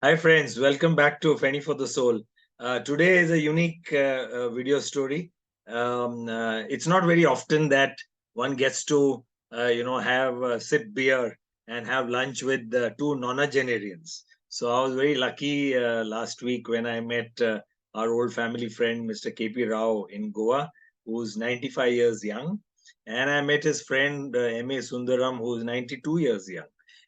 Hi friends, welcome back to Penny for the Soul. Today is a unique video story. It's not very often that one gets to, have sip beer and have lunch with two nonagenarians. So I was very lucky last week when I met our old family friend, Mr. KP Rao in Goa, who's 95 years young. And I met his friend, M.A. Sundaram, who's 92 years young.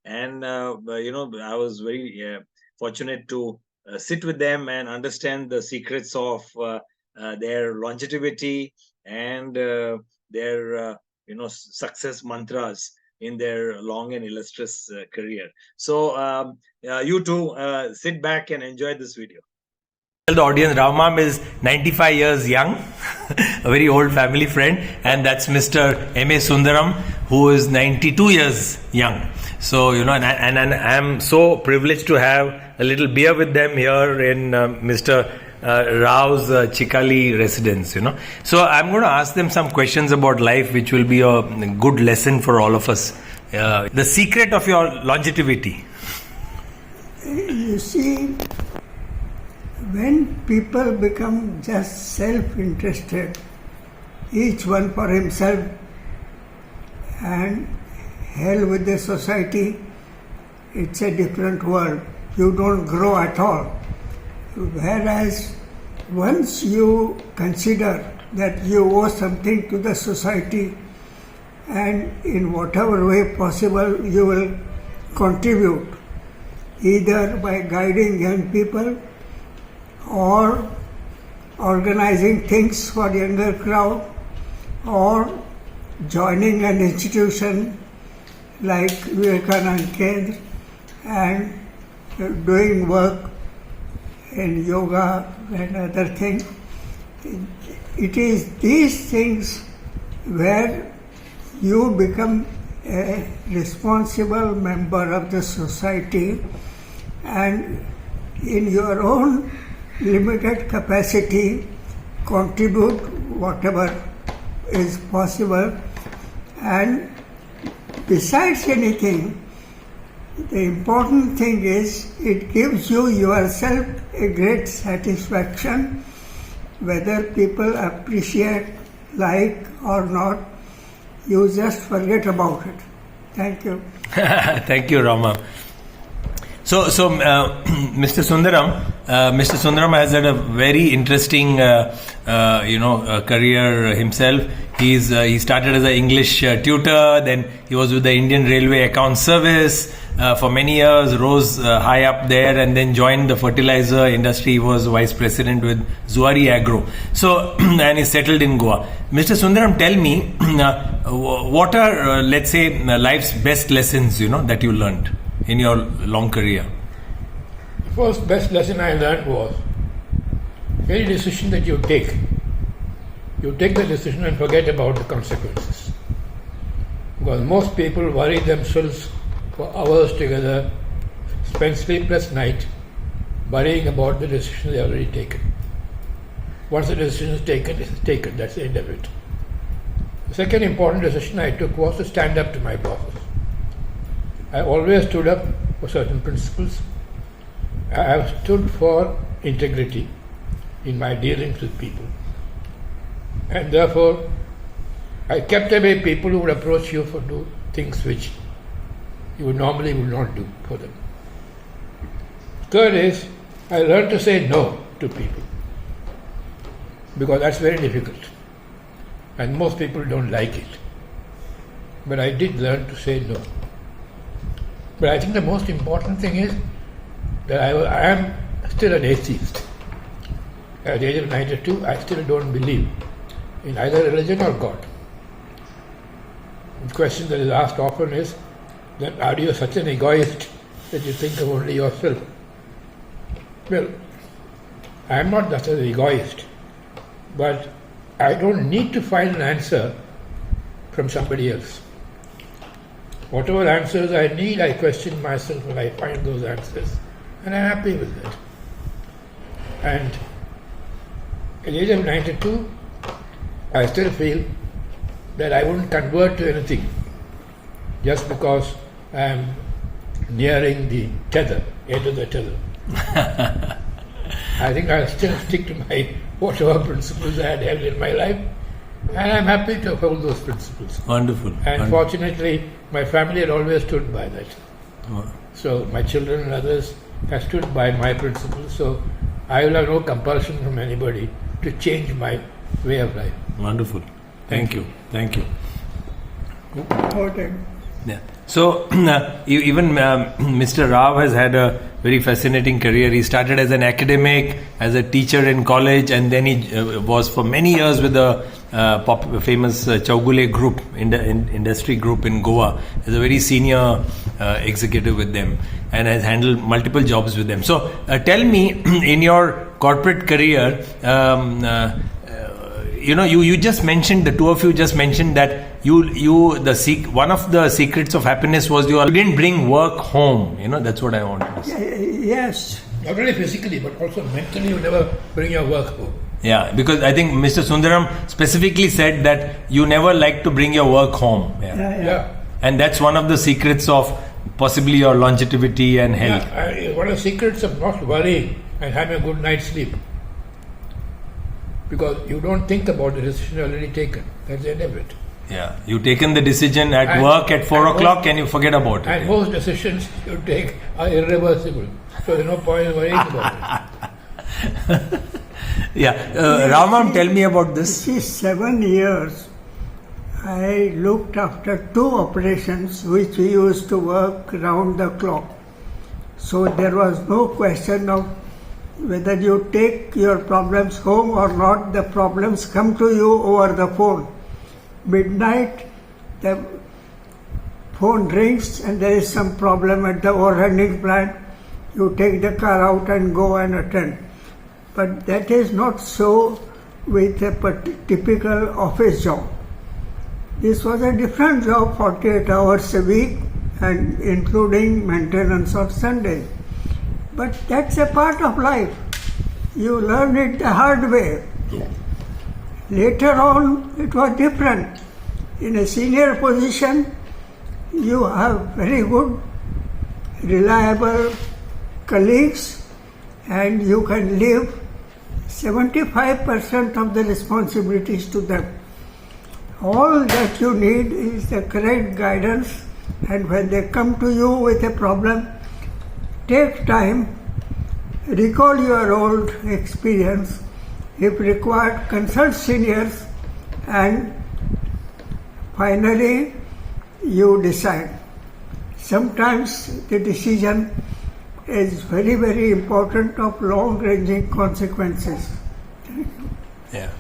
And, I was very fortunate to sit with them and understand the secrets of their longevity and their success mantras in their long and illustrious career. So you too sit back and enjoy this video. Tell the audience, Ravmam is 95 years young, a very old family friend, and that's Mr. M.A. Sundaram, who is 92 years young. So, and I'm so privileged to have a little beer with them here in Mr. Rao's Chikali residence, So, I'm going to ask them some questions about life, which will be a good lesson for all of us. The secret of your longevity. You see, when people become just self-interested, each one for himself, and hell with the society, it's a different world. You don't grow at all. Whereas once you consider that you owe something to the society, and in whatever way possible you will contribute, either by guiding young people or organizing things for younger crowd, or joining an institution like Vivekananda Kendra and doing work in yoga and other things. It is these things where you become a responsible member of the society, and in your own limited capacity contribute whatever is possible. And besides anything, the important thing is it gives you yourself a great satisfaction, whether people appreciate, like or not. You just forget about it. Thank you. Thank you, Rama. So, Mr. Sundaram has had a very interesting, career himself. He started as an English tutor, then he was with the Indian Railway Account Service for many years, rose high up there, and then joined the fertilizer industry. He was vice president with Zuari Agro. So, and he settled in Goa. Mr. Sundaram, tell me, what are, let's say, life's best lessons, that you learned in your long career? The first best lesson I learned was, any decision that you take the decision and forget about the consequences. Because most people worry themselves for hours together, spend sleepless night worrying about the decision they have already taken. Once the decision is taken, it is taken. That's the end of it. The second important decision I took was to stand up to my bosses. I always stood up for certain principles. I have stood for integrity in my dealings with people. And therefore, I kept away people who would approach you for do things which you would normally would not do for them. Third is, I learned to say no to people, because that's very difficult. And most people don't like it. But I did learn to say no. But I think the most important thing is that I am still an atheist. At the age of 92, I still don't believe in either religion or God. The question that is asked often is, that are you such an egoist that you think of only yourself? Well, I am not just an egoist, but I don't need to find an answer from somebody else. Whatever answers I need, I question myself and I find those answers. And I'm happy with that. And at the age of 92, I still feel that I wouldn't convert to anything just because I am nearing the tether, end of the tether. I think I'll still stick to my whatever principles I had held in my life, and I'm happy to hold those principles. Wonderful. And Wonderful. fortunately, my family had always stood by that. Oh. So my children and others have stood by my principles. So I will have no compulsion from anybody to change my way of life. Wonderful. Thank you. Thank you. Okay. Yeah. So, even Mr. Rao has had a very fascinating career. He started as an academic, as a teacher in college, and then he was for many years with the famous Chowgule Group, industry group in Goa, as a very senior executive with them, and has handled multiple jobs with them. So, tell me, in your corporate career, you just mentioned, the two of you just mentioned that one of the secrets of happiness was you didn't bring work home. That's what I wanted to say. Yes. Not only physically, but also mentally, you never bring your work home. Yeah, because I think Mr. Sundaram specifically said that you never like to bring your work home. Yeah. And that's one of the secrets of possibly your longevity and health. Yeah, one of the secrets of not worrying and having a good night's sleep. Because you don't think about the decision already taken. That's the end of it. Yeah, you've taken the decision at work at 4 o'clock and you forget about it. And most decisions you take are irreversible. So there's no point in worrying about it. Yeah, Ramam, tell me about this. See, 7 years I looked after 2 operations which we used to work round the clock. So there was no question of whether you take your problems home or not, the problems come to you over the phone. Midnight, the phone rings and there is some problem at the overhanding plant. You take the car out and go and attend. But that is not so with a typical office job. This was a different job, 48 hours a week and including maintenance of Sunday. But that's a part of life. You learn it the hard way. Later on, it was different. In a senior position, you have very good, reliable colleagues, and you can leave 75% of the responsibilities to them. All that you need is the correct guidance, and when they come to you with a problem, take time, recall your old experience, if required, consult seniors, and finally you decide. Sometimes the decision is very, very important of long-ranging consequences. Yeah.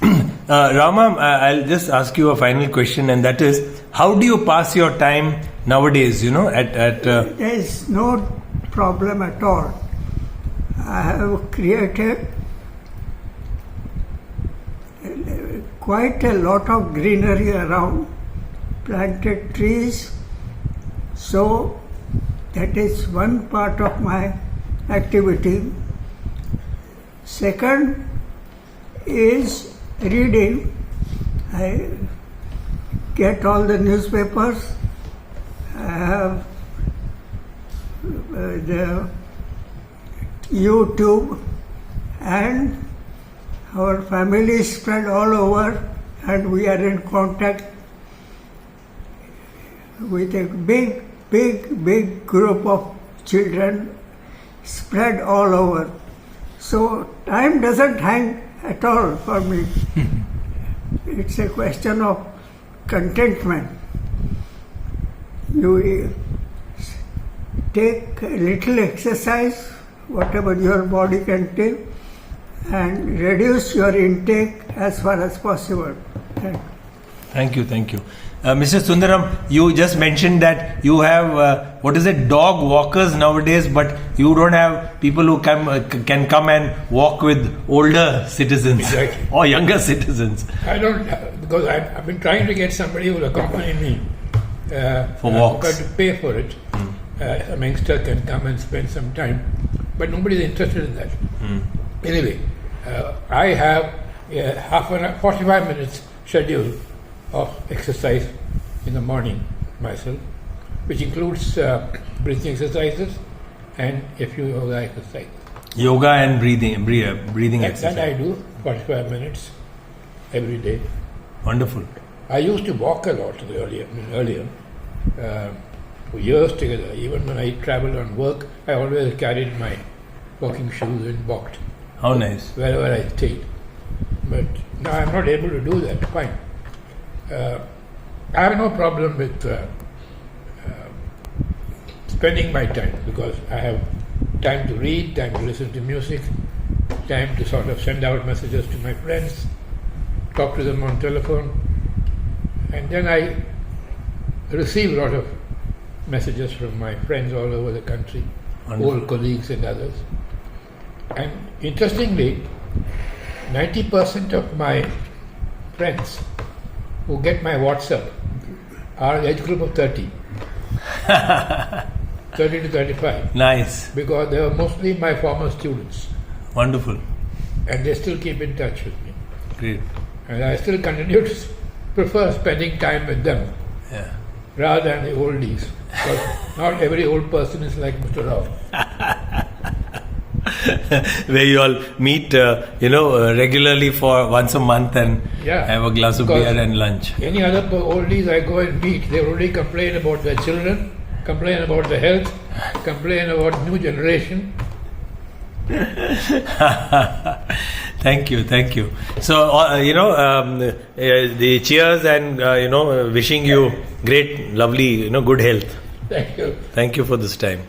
Ramam, I'll just ask you a final question, and that is, how do you pass your time nowadays, There is no problem at all. I have created quite a lot of greenery around, planted trees, so that is one part of my activity. Second is reading. I get all the newspapers. I have the YouTube, and our family is spread all over, and we are in contact with a big group of children spread all over. So time doesn't hang at all for me. It's a question of contentment. You take a little exercise, whatever your body can take, and reduce your intake as far as possible. Thank you. Mr. Sundaram, you just mentioned that you have, dog walkers nowadays, but you don't have people who can come and walk with older citizens. Exactly. Or younger citizens. I don't, because I've been trying to get somebody who will accompany me for walks. I've got to pay for it. A youngster can come and spend some time, but nobody is interested in that. Anyway, I have 45 minutes schedule of exercise in the morning myself, which includes breathing exercises and a few yoga exercises. Yoga and breathing That exercise. I do 45 minutes every day. Wonderful. I used to walk a lot earlier, for years together. Even when I traveled on work, I always carried my walking shoes and walked How nice. wherever I stayed. But now I'm not able to do that. Fine. I have no problem with spending my time, because I have time to read, time to listen to music, time to sort of send out messages to my friends, talk to them on telephone, and then I receive a lot of messages from my friends all over the country, Wonderful. old colleagues and others. And interestingly, 90% of my friends who get my WhatsApp are the age group of 30. 30 to 35. Nice. Because they were mostly my former students. Wonderful. And they still keep in touch with me. Great. And I still continue to prefer spending time with them Yeah. rather than the oldies. Because not every old person is like Mr. Rao. Where you all meet, regularly for once a month and Yeah. have a glass of Because beer and lunch. Any other oldies I go and meet, they only complain about their children, complain about the health, complain about new generation. Thank you. So, the cheers and, wishing you great, lovely, good health. Thank you. Thank you for this time.